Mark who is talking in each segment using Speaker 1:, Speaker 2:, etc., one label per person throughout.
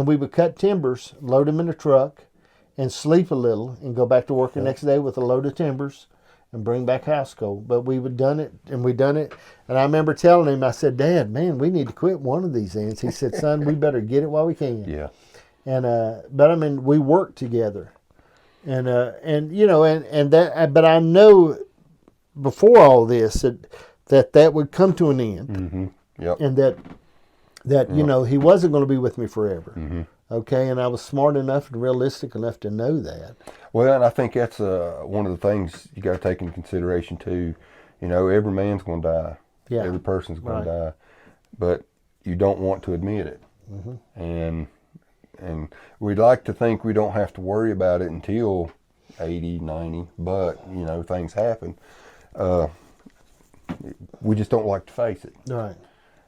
Speaker 1: and we would cut timbers, load them in a truck, and sleep a little, and go back to work the next day with a load of timbers, and bring back house coal. But we would done it, and we done it. And I remember telling him, I said, "Dad, man, we need to quit one of these ends." He said, "Son, we better get it while we can."
Speaker 2: Yeah.
Speaker 1: And but I mean, we worked together, and you know, and that. But I know before all this that would come to an end,
Speaker 2: Mm-hmm. Yep.
Speaker 1: and that you know, he wasn't going to be with me forever.
Speaker 2: Mm-hmm.
Speaker 1: Okay, and I was smart enough and realistic enough to know that.
Speaker 2: Well, and I think that's one of the things you got to take into consideration too. You know, every man's going to die.
Speaker 1: Yeah.
Speaker 2: Every person's going
Speaker 1: Right.
Speaker 2: to die, but you don't want to admit it.
Speaker 1: Mm-hmm.
Speaker 2: And we'd like to think we don't have to worry about it until 80, 90, but you know, things happen. We just don't like to face it.
Speaker 1: Right.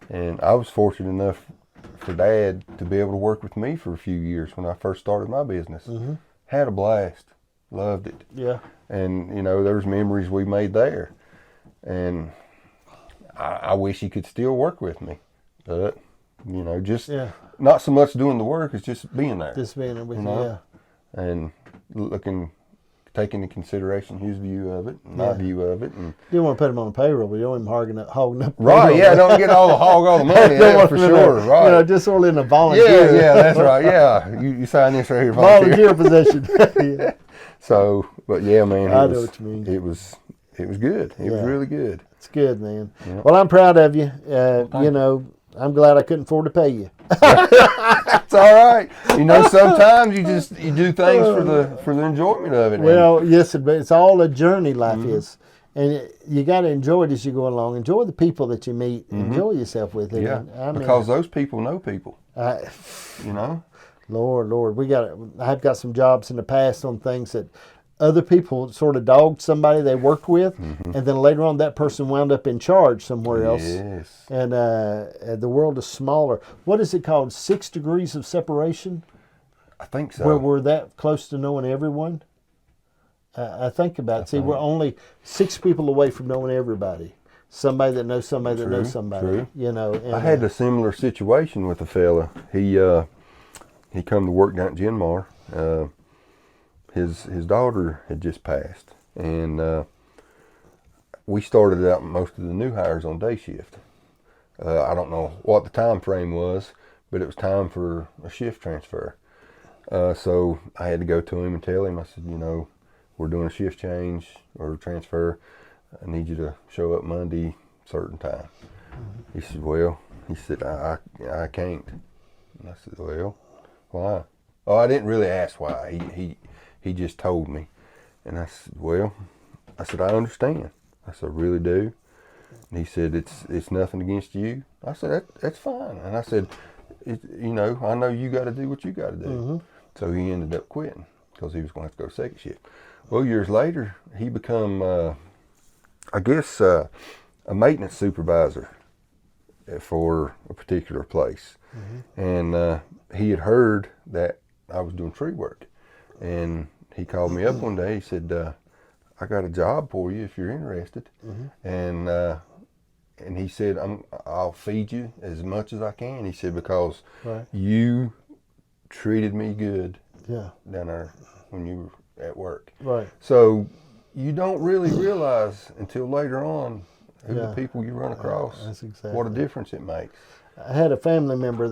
Speaker 2: And I was fortunate enough for Dad to be able to work with me for a few years when I first started my business.
Speaker 1: Mm-hmm.
Speaker 2: Had a blast, loved it.
Speaker 1: Yeah.
Speaker 2: And you know, there's memories we made there. And I wish he could still work with me, but you know, just not so much doing the work as just being there.
Speaker 1: Just being there with
Speaker 2: you
Speaker 1: you.
Speaker 2: know?
Speaker 1: Yeah.
Speaker 2: And taking into consideration his view of it, my view of it, and
Speaker 1: You don't want to put him on payroll, but you don't want him hogging up.
Speaker 2: right,
Speaker 1: payroll.
Speaker 2: yeah, don't get all the money, yeah, for sure, right?
Speaker 1: You know, just sort of in a volunteer.
Speaker 2: Yeah, that's right. Yeah, you sign this right here, volunteer.
Speaker 1: Volunteer position. Yeah.
Speaker 2: So, but yeah, man,
Speaker 1: I know what you mean.
Speaker 2: It was good. It was really good.
Speaker 1: It's good, man.
Speaker 2: Yeah.
Speaker 1: Well, I'm proud of you. You know, I'm glad I couldn't afford to pay you.
Speaker 2: It's all right. You know, sometimes you do things for the enjoyment of it.
Speaker 1: Well, yes, but it's all a journey. Life is, and you got to enjoy it as you go along. Enjoy the people that you meet. Enjoy yourself with it.
Speaker 2: Yeah,
Speaker 1: and,
Speaker 2: because those people know people. You know.
Speaker 1: Lord, I've got some jobs in the past on things that other people sort of dogged somebody they worked with, and then later on that person wound up in charge somewhere else.
Speaker 2: Yes.
Speaker 1: And the world is smaller. What is it called? 6 degrees of separation?
Speaker 2: I think so.
Speaker 1: Where we're that close to knowing everyone? I think about it. See, we're only 6 people away from knowing everybody. Somebody that knows somebody that knows somebody.
Speaker 2: True.
Speaker 1: You know. And,
Speaker 2: I had a similar situation with a fella. He come to work down at Genmar. His daughter had just passed, and we started out most of the new hires on day shift. I don't know what the time frame was, but it was time for a shift transfer. So I had to go to him and tell him, I said, you know, we're doing a shift change or transfer. I need you to show up Monday, certain time. He said, well, I can't. And I said, well, why? Oh, I didn't really ask why. He just told me. And I said, well, I understand. I said, I really do. And he said, it's nothing against you. I said, that's fine. And I said, you know, I know you got to do what you got to do. So he ended up quitting because he was going to have to go second shift. Well, years later, he become, I guess, a maintenance supervisor for a particular place. And he had heard that I was doing tree work. And he called me up one day. He said, I got a job for you if you're interested. And he said, I'll feed you as much as I can. He said, because you treated me good down there when you were at work. Right. So you don't really realize until later on who the people you run across, what a difference it makes.
Speaker 1: I had a family member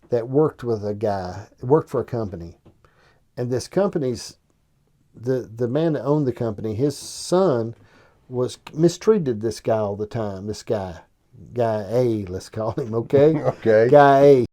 Speaker 1: that worked with a guy, worked for a company. And this company's, the man that owned the company, his son was mistreated this guy all the time. This guy A, let's call him, okay?
Speaker 2: Okay.
Speaker 1: Guy A.